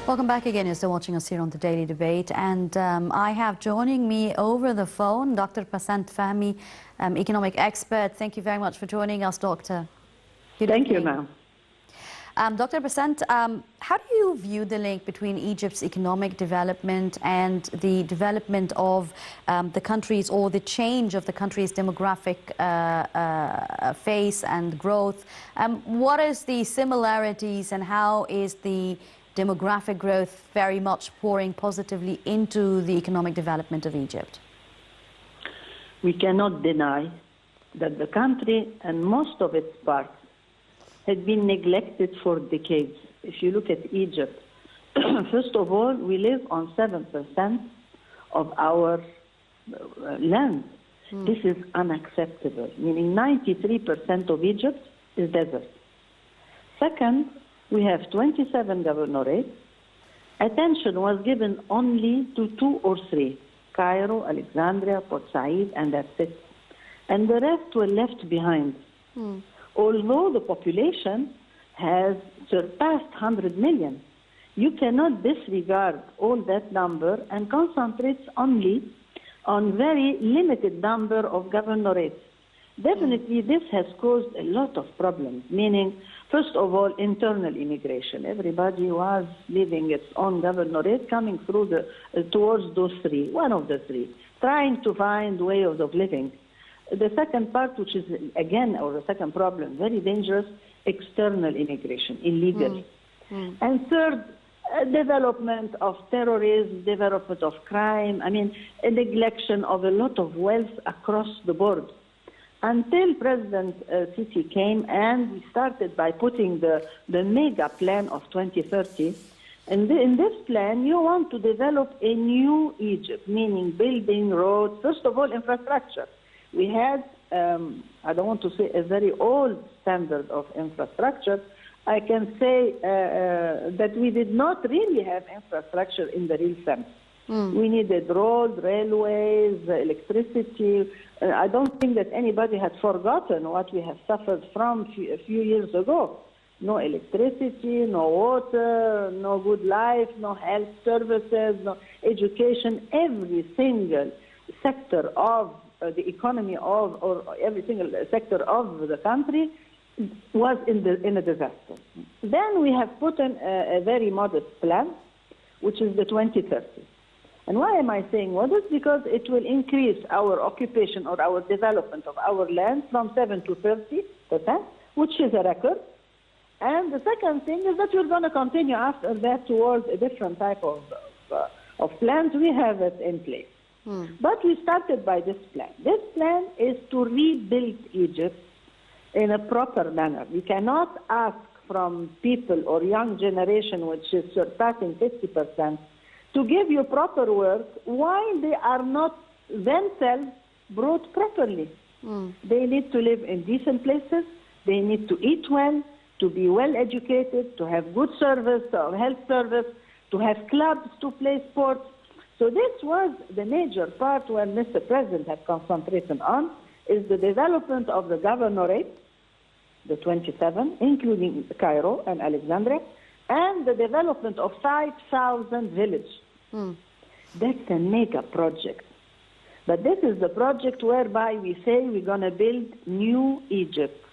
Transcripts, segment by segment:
Welcome back again. You're still watching us here on the Daily Debate. And I have joining me over the phone Dr. Passant Fahmy, economic expert. Thank you very much for joining us, Doctor. Thank you, ma'am. Dr. Passant, how do you view the link between Egypt's economic development and the development of the country's, or the change of the country's demographic face and growth? What is the similarities and how is the demographic growth very much pouring positively into the economic development of Egypt? We cannot deny that the country and most of its parts had been neglected for decades. If you look at Egypt, first of all, we live on 7% of our land. This is unacceptable, meaning 93% of Egypt is desert. Second, we have 27 governorates. Attention was given only to 2 or 3, Cairo, Alexandria, Port Said, and that's it. And the rest were left behind. Although the population has surpassed 100 million, you cannot disregard all that number and concentrate only on very limited number of governorates. Definitely this has caused a lot of problems, meaning, first of all, internal immigration. Everybody was living its own governorate, coming through towards those 3, one of the 3, trying to find ways of living. The second part, which is again, or the second problem, very dangerous, external immigration, illegal. And third, development of terrorism, development of crime, a neglection of a lot of wealth across the board. Until President Sisi came and we started by putting the mega plan of 2030. And in this plan, you want to develop a new Egypt, meaning building roads, first of all, infrastructure. We had, I don't want to say a very old standard of infrastructure. I can say that we did not really have infrastructure in the real sense. We needed roads, railways, electricity. I don't think that anybody had forgotten what we have suffered from a few years ago. No electricity, no water, no good life, no health services, no education. Every single sector of the economy of, or every single sector of the country was in a disaster. Then we have put in a very modest plan, which is the 2030. And why am I saying modest? Because it will increase our occupation or our development of our land from 7 to 30%, which is a record. And the second thing is that we're going to continue after that towards a different type of plans. We have it in place. But we started by this plan. This plan is to rebuild Egypt in a proper manner. We cannot ask from people or young generation, which is surpassing 50%, to give you proper work while they are not themselves brought properly. They need to live in decent places. They need to eat well, to be well educated, to have good service, health service, to have clubs to play sports. So this was the major part where Mr. President had concentrated on, is the development of the governorate, the 27, including Cairo and Alexandria, and the development of 5,000 villages. That's a mega project. But this is the project whereby we say we're going to build new Egypt.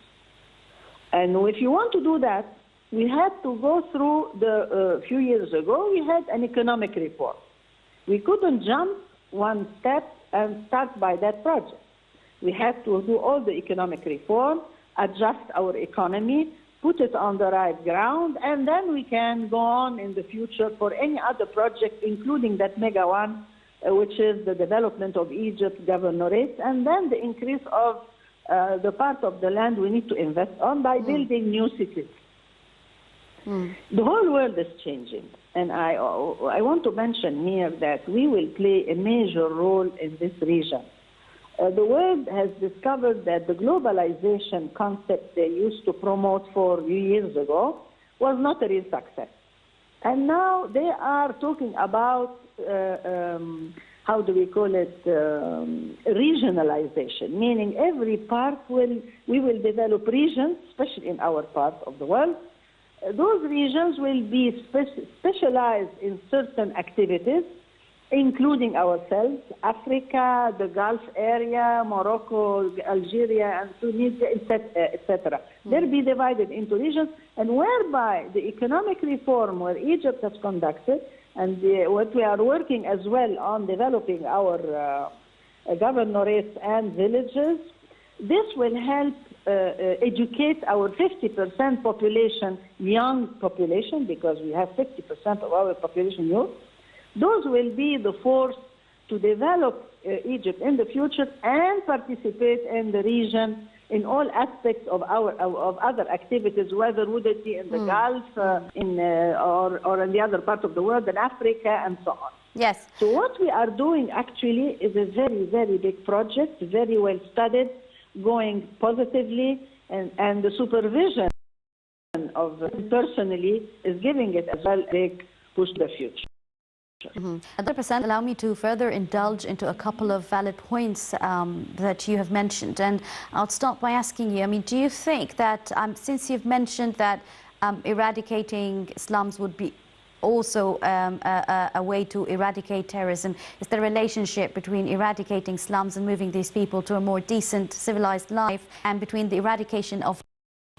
And if you want to do that, we had to go through a few years ago, we had an economic reform. We couldn't jump one step and start by that project. We had to do all the economic reform, adjust our economy, put it on the right ground, and then we can go on in the future for any other project, including that mega one, which is the development of Egypt governorates, and then the increase of the part of the land we need to invest on by building new cities. The whole world is changing, and I want to mention here that we will play a major role in this region. The world has discovered that the globalization concept they used to promote for a few years ago was not a real success. And now they are talking about, how do we call it, regionalization, meaning every part we will develop regions, especially in our part of the world, those regions will be specialized in certain activities, including ourselves, Africa, the Gulf area, Morocco, Algeria, and Tunisia, etc. They'll be divided into regions, and whereby the economic reform where Egypt has conducted, and what we are working as well on developing our governorates and villages, this will help educate our 50% population, young population, because we have 50% of our population youth. Those will be the force to develop Egypt in the future and participate in the region in all aspects of other activities, whether would it be in the Gulf, or in the other part of the world, in Africa, and so on. Yes. So what we are doing actually is a very, very big project, very well studied, going positively, and the supervision of personally is giving it as well a big push to the future. Dr. Passant, allow me to further indulge into a couple of valid points that you have mentioned, and I'll start by asking you, I mean, do you think that since you've mentioned that eradicating slums would be also a way to eradicate terrorism, is there a relationship between eradicating slums and moving these people to a more decent, civilized life, and between the eradication of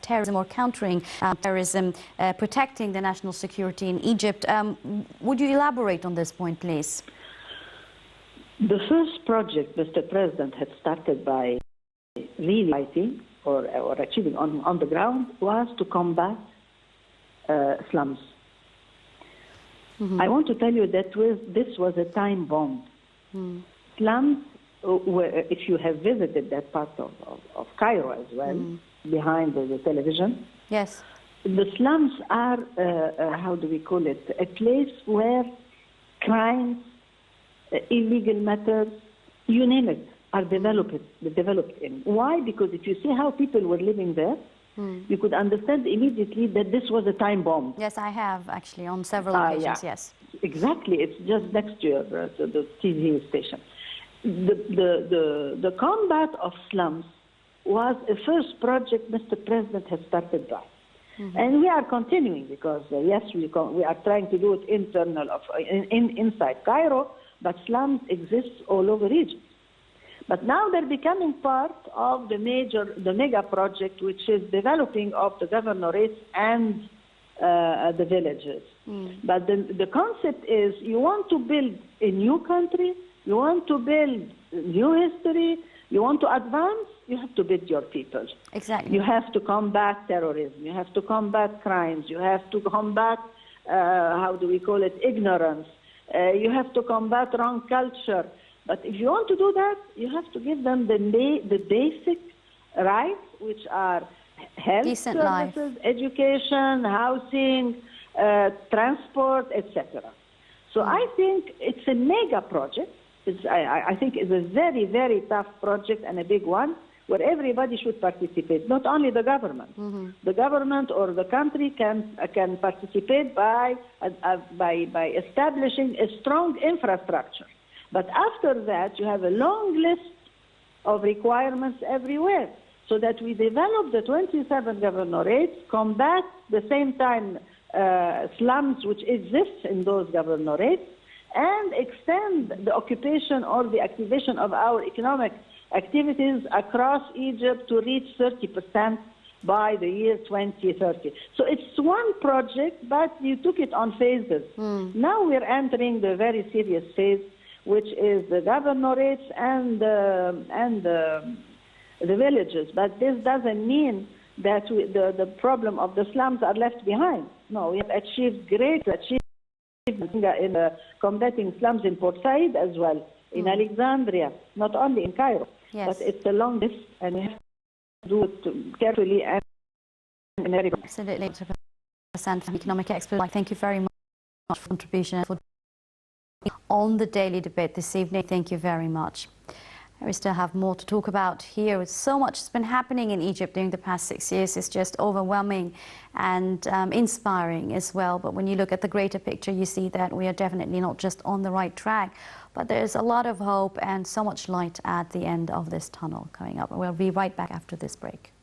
terrorism or countering terrorism, protecting the national security in Egypt? Would you elaborate on this point, please? The first project Mr. President had started by really fighting or achieving on the ground was to combat slums. I want to tell you that this was a time bomb. Slums, if you have visited that part of Cairo as well, behind the television. Yes. The slums are, how do we call it, a place where crimes, illegal matters, you name it, are developed in. Why? Because if you see how people were living there, you could understand immediately that this was a time bomb. Yes, I have actually on several occasions, yes. Exactly, it's just next to your to the TV station. The combat of slums was a first project Mr. President has started by. And we are continuing because, yes, we are trying to do it inside Cairo, but slums exist all over Egypt. But now they're becoming part of the mega project, which is developing of the governorates and the villages. But the concept is you want to build a new country, you want to build new history, you want to advance, you have to build your people. Exactly. You have to combat terrorism, you have to combat crimes, you have to combat, how do we call it, ignorance. You have to combat wrong culture. But if you want to do that, you have to give them the basic rights, which are health decent services, life, education, housing, transport, etc. So I think it's a mega project. I think it's a very, very tough project and a big one where everybody should participate, not only the government. The government or the country can participate by establishing a strong infrastructure. But after that, you have a long list of requirements everywhere so that we develop the 27 governorates, combat the same time slums which exist in those governorates, and extend the occupation or the activation of our economic activities across Egypt to reach 30% by the year 2030. So it's one project, but you took it on phases. Now we're entering the very serious phase, which is the governorates and the villages. But this doesn't mean that the problem of the slums are left behind. No, we have achieved great achievements in combating slums in Port Said as well, in Alexandria, not only in Cairo. Yes. But it's a long list, and we have to do it carefully and very. Absolutely, Dr. Passant, economic expert. Thank you very much for your contribution on the daily debate this evening. Thank you very much. We still have more to talk about here. So much has been happening in Egypt during the past 6 years. It's just overwhelming and inspiring as well. But when you look at the greater picture, you see that we are definitely not just on the right track, but there's a lot of hope and so much light at the end of this tunnel coming up. We'll be right back after this break.